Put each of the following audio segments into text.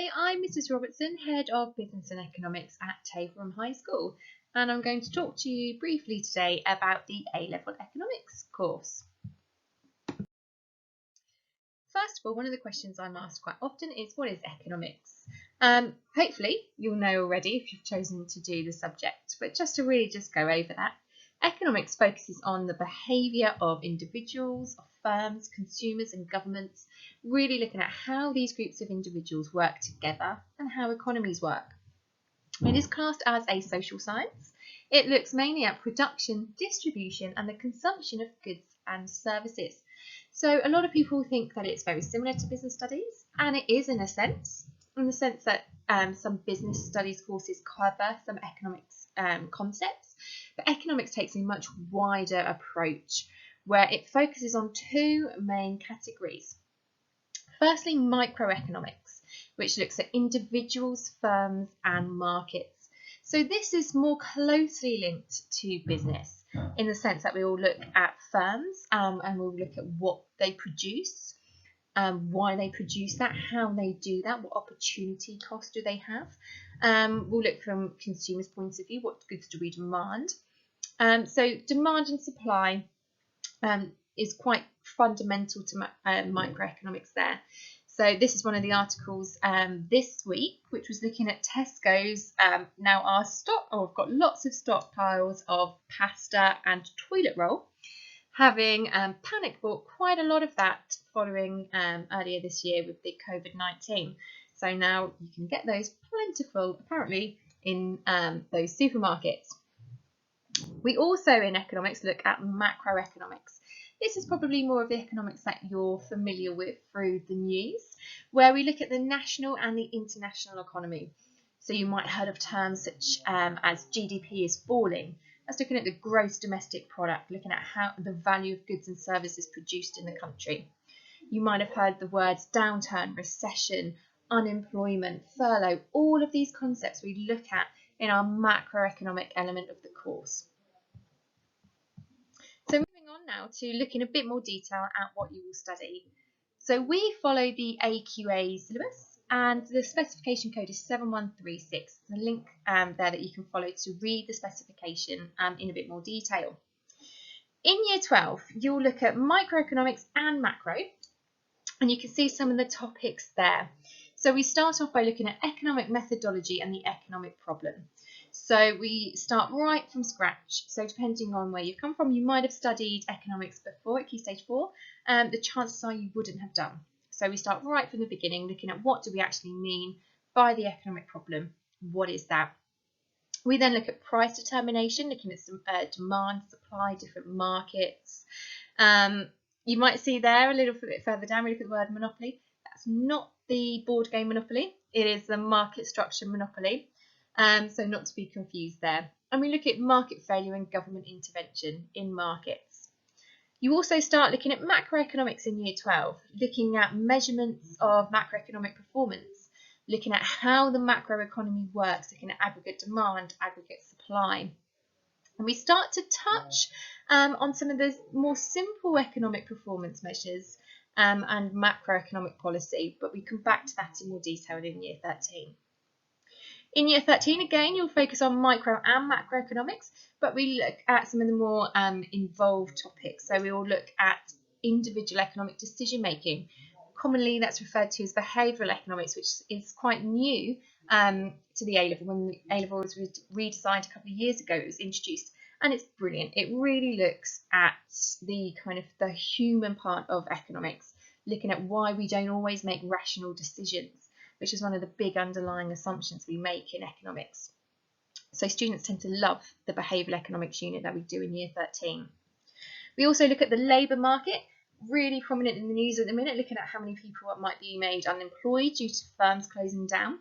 Hi, I'm Mrs. Robertson, Head of Business and Economics at Tavorham High School, and I'm going to talk to you briefly today about the A-Level Economics course. First of all, one of the questions I'm asked quite often is, what is economics? Hopefully you'll know already if you've chosen to do the subject, but just to really go over that, economics focuses on the behaviour of individuals, of firms, consumers and governments, really looking at how these groups of individuals work together and how economies work. It is classed as a social science. It looks mainly at production, distribution and the consumption of goods and services. So a lot of people think that it's very similar to business studies, and it is in the sense that some business studies courses cover some economics concepts, but economics takes a much wider approach where it focuses on two main categories. Firstly, microeconomics, which looks at individuals, firms and markets. So this is more closely linked to business in the sense that we all look at firms and we'll look at what they produce, why they produce that, how they do that, what opportunity cost do they have. We'll look from consumers' points of view, what goods do we demand. So demand and supply is quite fundamental to microeconomics there. So this is one of the articles this week, which was looking at Tesco's now our stock, we've got lots of stockpiles of pasta and toilet roll, having panic bought quite a lot of that following earlier this year with the COVID-19. So now you can get those plentiful apparently in those supermarkets. We also in economics look at macroeconomics. This is probably more of the economics that you're familiar with through the news, where we look at the national and the international economy. So you might have heard of terms such as GDP is falling. That's looking at the gross domestic product, looking at how the value of goods and services produced in the country. You might have heard the words downturn, recession, unemployment, furlough. All of these concepts we look at in our macroeconomic element of the course. So moving on now to look in a bit more detail at what you will study. So we follow the AQA syllabus and the specification code is 7136. There's a link there that you can follow to read the specification in a bit more detail. In year 12, you'll look at microeconomics and macro, and you can see some of the topics there. So we start off by looking at economic methodology and the economic problem. So we start right from scratch. So depending on where you've come from, you might have studied economics before at Key Stage 4. The chances are you wouldn't have done. So we start right from the beginning, looking at what do we actually mean by the economic problem. What is that? We then look at price determination, looking at some demand, supply, different markets. You might see there a little bit further down, we look at the word monopoly. That's not the board game Monopoly. It is the market structure monopoly. So not to be confused there. And we look at market failure and government intervention in markets. You also start looking at macroeconomics in year 12, looking at measurements of macroeconomic performance, looking at how the macroeconomy works, looking at aggregate demand, aggregate supply. And we start to touch on some of the more simple economic performance measures and macroeconomic policy, but we come back to that in more detail in year 13. In year 13, again, you'll focus on micro and macroeconomics, but we look at some of the more involved topics. So we will look at individual economic decision making. Commonly, that's referred to as behavioural economics, which is quite new to the A-Level. When the A-Level was redesigned a couple of years ago, it was introduced, and it's brilliant. It really looks at the the human part of economics, looking at why we don't always make rational decisions, which is one of the big underlying assumptions we make in economics. So students tend to love the behavioural economics unit that we do in year 13. We also look at the labour market, really prominent in the news at the minute, looking at how many people might be made unemployed due to firms closing down.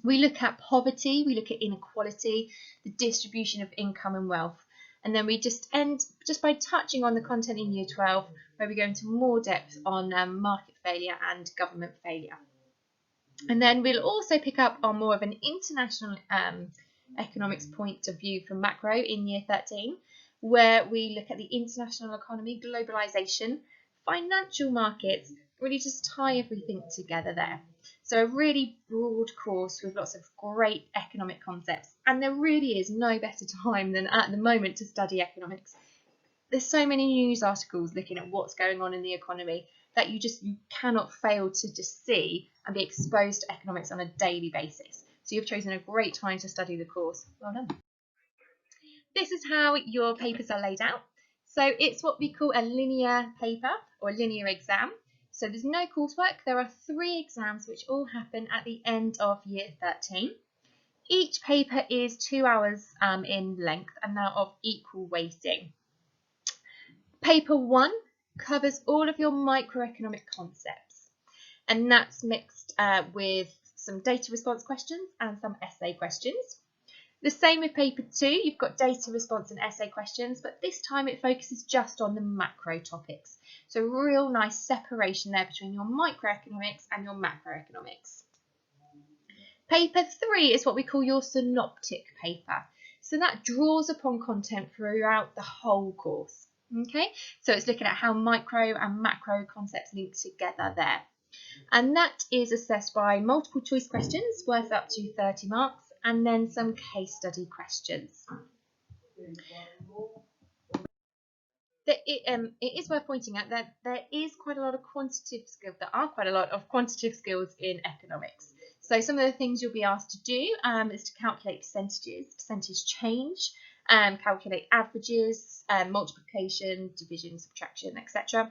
We look at poverty, we look at inequality, the distribution of income and wealth. And then we just end by touching on the content in year 12, where we go into more depth on market failure and government failure. And then we'll also pick up on more of an international economics point of view from macro in year 13, where we look at the international economy, globalization, financial markets, really just tie everything together there. So a really broad course with lots of great economic concepts. And there really is no better time than at the moment to study economics. There's so many news articles looking at what's going on in the economy that you cannot fail to just see and be exposed to economics on a daily basis. So you've chosen a great time to study the course. Well done. This is how your papers are laid out. So it's what we call a linear paper or a linear exam. So there's no coursework. There are 3 exams which all happen at the end of year 13. Each paper is 2 hours in length and they're of equal weighting. Paper 1 covers all of your microeconomic concepts, and that's mixed with some data response questions and some essay questions. The same with paper 2, you've got data response and essay questions, but this time it focuses just on the macro topics. So real nice separation there between your microeconomics and your macroeconomics. Paper 3 is what we call your synoptic paper. So that draws upon content throughout the whole course. Okay, so it's looking at how micro and macro concepts link together there. And that is assessed by multiple choice questions worth up to 30 marks and then some case study questions. It is worth pointing out that there is quite a lot of quantitative skills. There are quite a lot of quantitative skills in economics. So some of the things you'll be asked to do is to calculate percentages, percentage change, calculate averages, multiplication, division, subtraction, etc.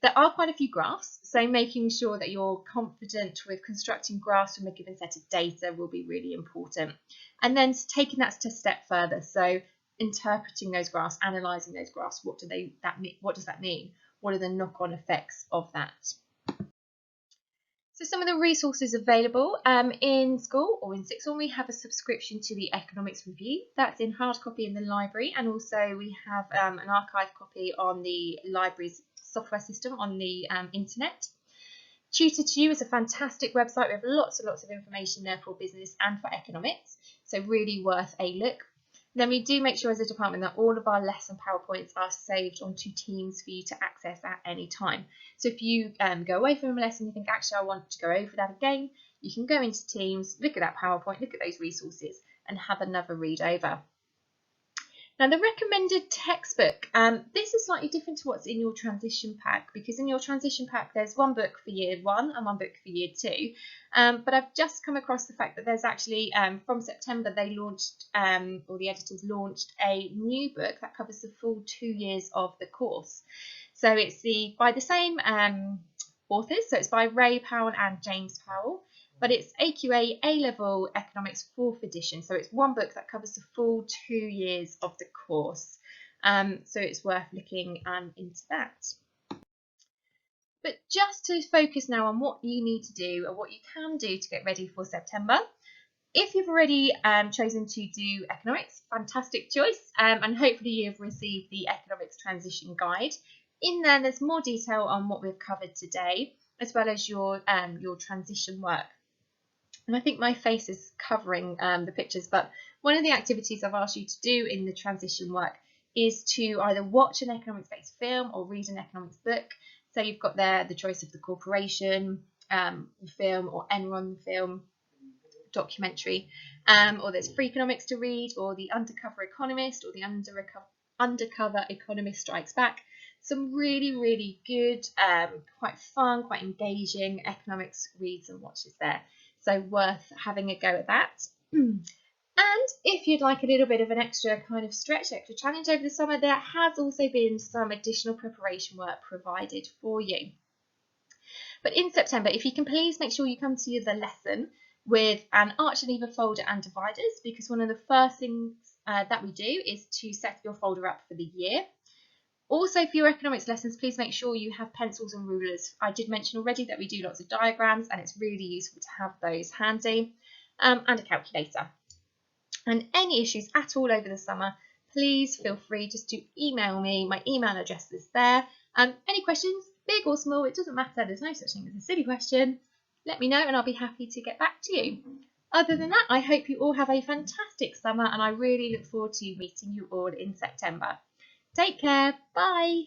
There are quite a few graphs, so making sure that you're confident with constructing graphs from a given set of data will be really important. And then taking that a step further, so interpreting those graphs, analysing those graphs, what does that mean? What are the knock-on effects of that? So some of the resources available in school or in sixth form, we have a subscription to the Economics Review. That's in hard copy in the library, and also we have an archive copy on the library's software system on the internet. Tutor2 is a fantastic website. We have lots and lots of information there for business and for economics, so really worth a look. Then we do make sure as a department that all of our lesson PowerPoints are saved onto Teams for you to access at any time. So if you go away from a lesson and you think, actually, I want to go over that again, you can go into Teams, look at that PowerPoint, look at those resources and have another read over. Now, the recommended textbook, this is slightly different to what's in your transition pack, because in your transition pack, there's one book for year 1 and one book for year 2. But I've just come across the fact that there's actually, from September, they launched, or the editors launched a new book that covers the full 2 years of the course. So it's by the same authors, so it's by Ray Powell and James Powell. But it's AQA A-Level Economics 4th edition. So it's one book that covers the full 2 years of the course. So it's worth looking into that. But just to focus now on what you need to do or what you can do to get ready for September. If you've already chosen to do economics, fantastic choice. And hopefully you've received the Economics Transition Guide. In there, there's more detail on what we've covered today, as well as your transition work. And I think my face is covering the pictures, but one of the activities I've asked you to do in the transition work is to either watch an economics-based film or read an economics book. So you've got there the choice of the corporation film or Enron film, documentary, or there's Free Economics to read, or The Undercover Economist, or The Undercover Economist Strikes Back. Some really, really good, quite fun, quite engaging economics reads and watches there. So worth having a go at that. And if you'd like a little bit of an extra kind of stretch, extra challenge over the summer, there has also been some additional preparation work provided for you. But in September, if you can please make sure you come to the lesson with an arch and lever folder and dividers, because one of the first things that we do is to set your folder up for the year. Also, for your economics lessons, please make sure you have pencils and rulers. I did mention already that we do lots of diagrams, and it's really useful to have those handy, and a calculator. And any issues at all over the summer, please feel free just to email me. My email address is there. Any questions, big or small, it doesn't matter. There's no such thing as a silly question. Let me know and I'll be happy to get back to you. Other than that, I hope you all have a fantastic summer, and I really look forward to meeting you all in September. Take care. Bye.